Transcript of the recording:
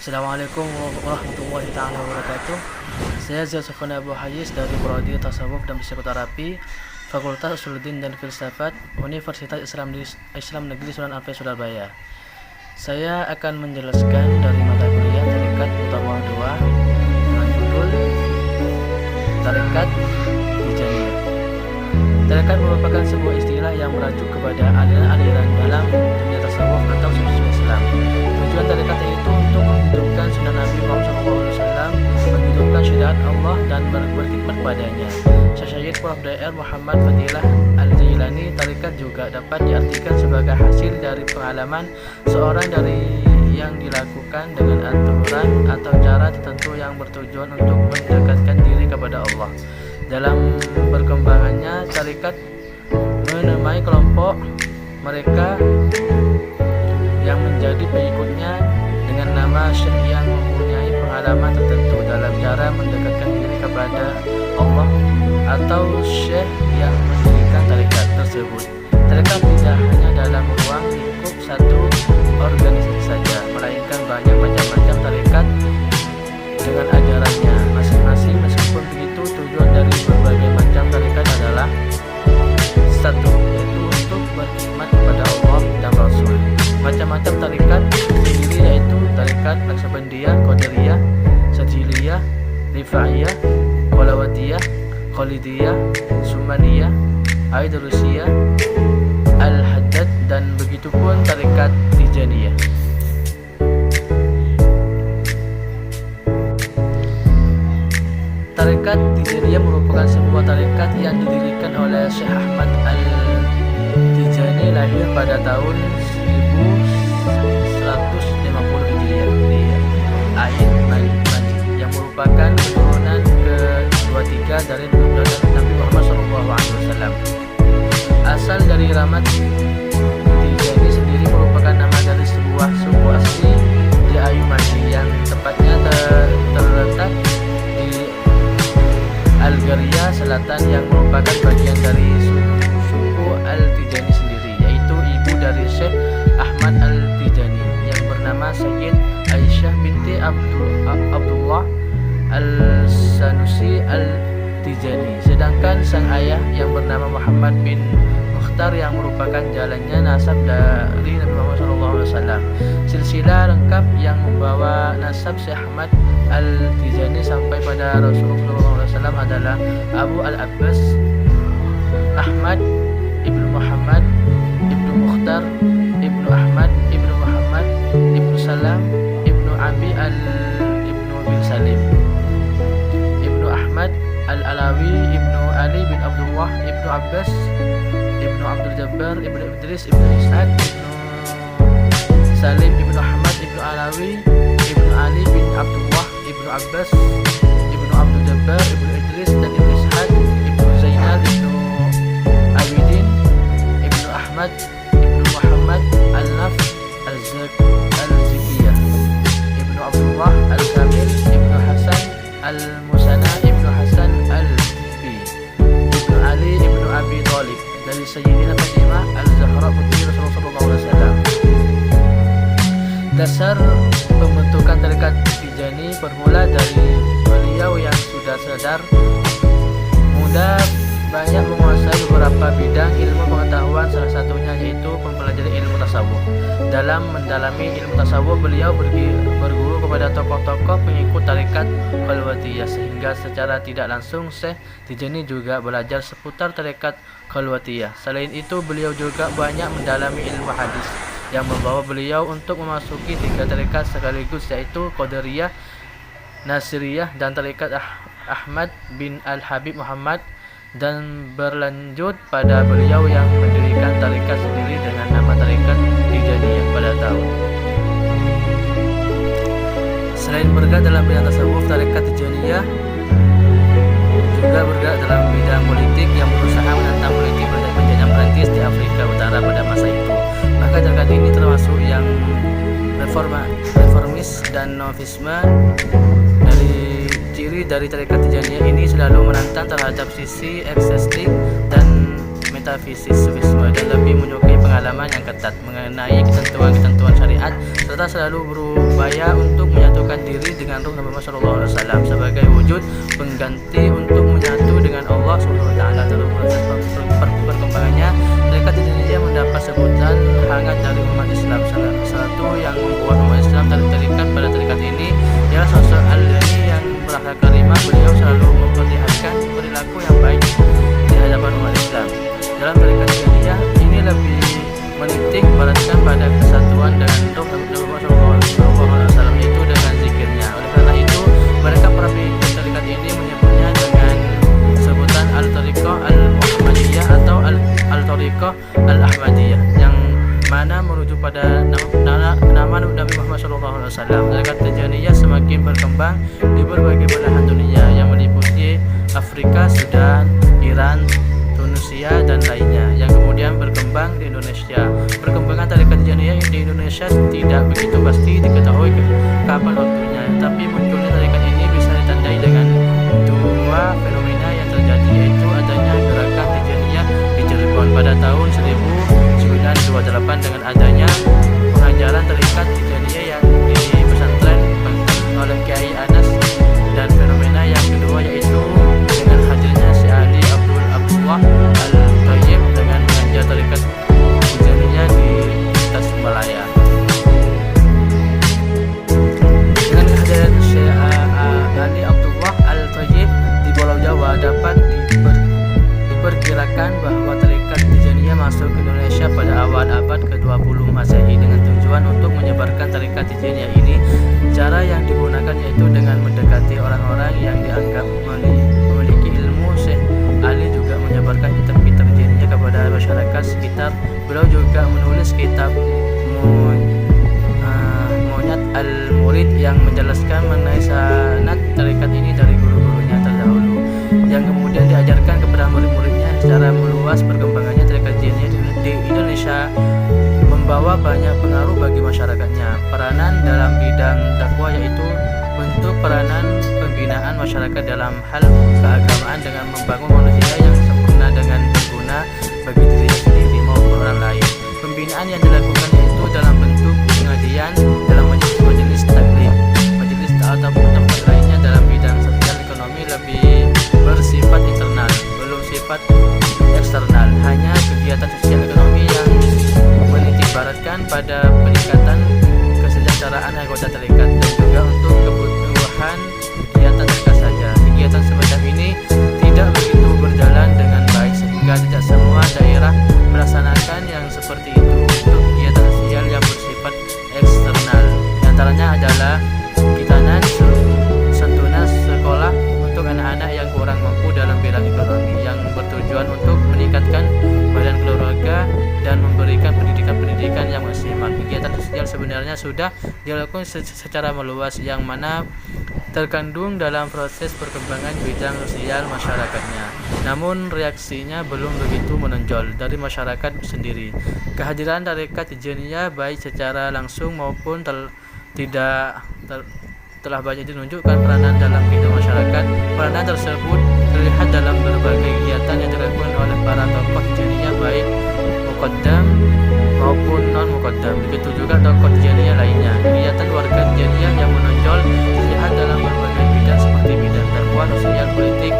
Assalamualaikum warahmatullahi taala wabarakatuh. Saya Zia Sofwan Abu Hayis dari Prodi Tasawuf dan Psikoterapi, Fakultas Usuluddin dan Filsafat, Universitas Islam Negeri Sunan Ampel, Surabaya. Saya akan menjelaskan dari mata kuliah Tarekat Utama 2 dengan judul Tarekat Tijaniyah. Tarekat merupakan sebuah istilah yang merujuk kepada aliran-aliran dalam dunia tasawuf atau sufi Islam. Tujuan tarekat itu untuk menghidupkan sunnah Nabi Muhammad SAW, menghidupkan syariat Allah dan berkhidmat padanya. Syekh Prof. Dr. Muhammad Fadilah Al-Jailani. Tarekat juga dapat diartikan sebagai hasil dari pengalaman seorang dari yang dilakukan dengan aturan atau cara tertentu yang bertujuan untuk mendekatkan diri kepada Allah. Dalam perkembangannya, tarekat menemai kelompok mereka yang menjadi pengikutnya dengan nama syekh yang mempunyai pengalaman tertentu dalam cara mendekatkan diri kepada Allah, atau syekh yang mendirikan tarekat tersebut. Tarekat tidak hanya dalam ruang lingkup satu organisasi saja, melainkan banyak macam-macam tarekat dengan ajarannya masing-masing. Meskipun begitu, tujuan dari berbagai macam tarekat adalah satu, yaitu untuk berkhidmat kepada Allah dan Rasul. Macam-macam tarekat sendiri yaitu tarekat Naqsabandiyah, Qadiriyah, Sajiliyah, Rifa'iyah, Qalawatiyah, Khalidiyah, Sumaniyah, Aidarusiyah, Al-Haddad, dan begitupun tarekat Tijaniyah. Tarekat Tijaniyah merupakan sebuah tarekat yang didirikan oleh Syekh Ahmad Al-Tijani, lahir pada tahun 1150 Hijriah di Ain Majid, yang merupakan keturunan ke-23 dari Nabi Muhammad SAW. Asal dari Ramat, Tijani sendiri merupakan nama dari sebuah suku asli di Ain Majid yang tepatnya terletak di Algeria Selatan, yang merupakan bagian dari suku Al-Tijani sendiri, yaitu ibu dari Syekh Ahmad Al-Tijani yang bernama Sayyid Aisyah binti Abdullah Al-Sanusi Al-Tijani. Sedangkan sang ayah yang bernama Muhammad bin Mukhtar yang merupakan jalannya nasab dari Nabi Muhammad SAW. Silsilah lengkap yang membawa nasab Syekh Ahmad Al-Tijani sampai pada Rasulullah SAW adalah Abu Al-Abbas Ahmad Ibnu Muhammad Ibnu Mukhtar Ibnu Ahmad Ibnu Muhammad Ibnu Salam Ibnu Abi Ibnu bin Salim Ibnu Ahmad Al-Alawi Ibnu Ali bin Abdullah Ibnu Abbas Ibnu Abdul Jabbar Ibnu Idris Ibnu Ishaq Ibnu Salim Ibnu Ahmad Ibnu Alawi Ibnu Ali bin Abdullah Ibnu Abbas Ibnu Abdul Jabbar Ibnu Idris dan Ibnu Ishaq Ibnu Zainal Ibnu Abidin Ibnu Ahmad Ibnu Muhammad Al-Naf Al-Zakiyah Ibnu Abdullah Al-Kamil Ibnu Hasan Al-Musana Ibnu Hasan Al-Fi Ibnu Ali Ibnu Abi Thalib dari Sayyidina Fatimah Al-Zahra putri Rasulullah SAW. Dasar pembentukan tarekat Tijani bermula dari beliau yang sudah sadar muda banyak menguasai beberapa bidang ilmu pengetahuan, salah satunya yaitu mempelajari ilmu tasawuf. Dalam mendalami ilmu tasawuf, beliau berguru kepada tokoh-tokoh pengikut tarekat Khalwatiyah, sehingga secara tidak langsung Syekh Tijani juga belajar seputar tarekat Khalwatiyah. Selain itu, beliau juga banyak mendalami ilmu hadis yang membawa beliau untuk memasuki 3 tarekat sekaligus, yaitu Qadiriyah, Nasiriyah, dan tarekat Ahmad bin Al-Habib Muhammad, dan berlanjut pada beliau yang mendirikan tarekat sendiri dengan nama tarekat Tijaniyah pada tahun. Selain bergerak dalam bidang tasawuf, tarekat Tijaniyah juga bergerak dalam bidang politik yang berusaha menentang politik penjajahan Prancis di Afrika Utara pada masa itu. Maka tarekat ini termasuk yang reformis dan novisme. Dari ciri dari tarekat Tijaniyah ini selalu menantang terhadap sisi ekstremistik dan metafisik sufisme, dan lebih menyukai pengalaman yang ketat mengenai ketentuan-ketentuan syariat, serta selalu berupaya untuk menyatukan menyatukan diri dengan ruh Nabi Muhammad SAW sebagai wujud pengganti untuk menyatu dengan Allah SWT. Dalam proses perkembangannya, tarekat Tijaniyah mendapat sebutan hangat dari umat Islam. Salah satu yang membuat umat Islam terikat pada tarekat ini ialah sosok Al-Jani yang berakhlak karimah. Beliau selalu memperlihatkan perilaku yang baik di hadapan umat Islam. Dalam tarekat Tijaniyah ini lebih menitik beratkan pada kesatuan dengan ruh Nabi Muhammad SAW, yaitu dengan zikirnya. Oleh karena itu, mereka para pengikut tarekat ini menyebutnya dengan sebutan Al-Tariqah Al-Muhammadiyah atau Al-Tariqah Al-Ahmadiyah, yang mana merujuk pada nama Nabi Muhammad SAW. Tarekat Tijaniyah semakin berkembang di berbagai belahan dunia yang meliputi Afrika, Sudan, Iran, Tunisia, dan lainnya, yang kemudian berkembang di Indonesia. Perkembangan tarekat Tijaniyah di Indonesia tidak begitu pasti diketahui kapan waktunya, tapi munculnya tarekat ini bisa ditandai dengan dua fenomena yang terjadi, yaitu adanya gerakan Tijaniyah di Cirebon pada tahun 1928 dengan adanya pengajaran tarekat Tijaniyah yang di pesantren oleh Kiai Anas, dan fenomena yang kedua yaitu dengan hadirnya Syekh Ali Abdullah Al-Thayyib dengan mengajar tarekat Tijaniyah di Tasikmalaya. Dengan kehadiran Syekh Ali Abdullah Al-Thayyib di Pulau Jawa, dapat diperkirakan bahwa tarekat Tijaniyah masuk ke Indonesia pada awal abad ke-20 Masehi dengan tujuan untuk menyebarkan tarekat Tijaniyah ini. Cara yang digunakan yaitu dengan mendekati orang-orang yang dianggap memiliki ilmu. Syekh Ali juga menyebarkan kitab-kitab Tijaniyah kepada masyarakat sekitar. Beliau juga menulis kitab Monyat Al-Murid yang menjelaskan mengenai sanad tarekat ini dari guru-gurunya terdahulu, yang kemudian diajarkan kepada murid-muridnya. Secara meluas perkembangannya tarekat Tijaniyah di Indonesia membawa banyak pengaruh bagi masyarakatnya. Peranan dalam bidang dakwah yaitu bentuk peranan pembinaan masyarakat dalam hal keagamaan dengan membangun manusia yang sempurna dengan berguna bagi dirinya sendiri maupun orang lain. Pembinaan yang dilakukan yaitu dalam bentuk pengajian, dalam majelis taklim, majelis ataupun tempat lainnya dalam bidang sosial ekonomi lebih bersifat internal, belum sifat eksternal. Hanya kegiatan sosial ekonomi yang menitikberatkan pada peningkatan kesejahteraan anggota tarekat dan juga untuk kebutuhan kegiatan mereka saja. Kegiatan semacam ini tidak begitu berjalan dengan baik sehingga tidak semua daerah melaksanakan yang seperti itu. Untuk kegiatan sosial yang bersifat eksternal, diantaranya adalah kitanan, santunan sekolah untuk anak-anak yang kurang mampu dalam bidang ekonomi, yang bertujuan untuk meningkatkan badan keluarga dan memberikan pendidikan yang maksimal. Kegiatan sosial sebenarnya sudah dilakukan secara meluas, yang mana terkandung dalam proses perkembangan bidang sosial masyarakatnya. Namun reaksinya belum begitu menonjol dari masyarakat sendiri. Kehadiran tarekat Tijaniyah baik secara langsung maupun telah banyak menunjukkan peranan dalam kehidupan masyarakat. Peranan tersebut terlihat dalam berbagai kegiatan yang dilakukan oleh para tokoh Tijaniyah baik muqaddam maupun non-muqaddam. Begitu juga tokoh Tijaniyah lainnya. Kegiatan warga Tijaniyah yang menonjol terlihat dalam berbagai bidang seperti bidang dakwah, sosial, politik,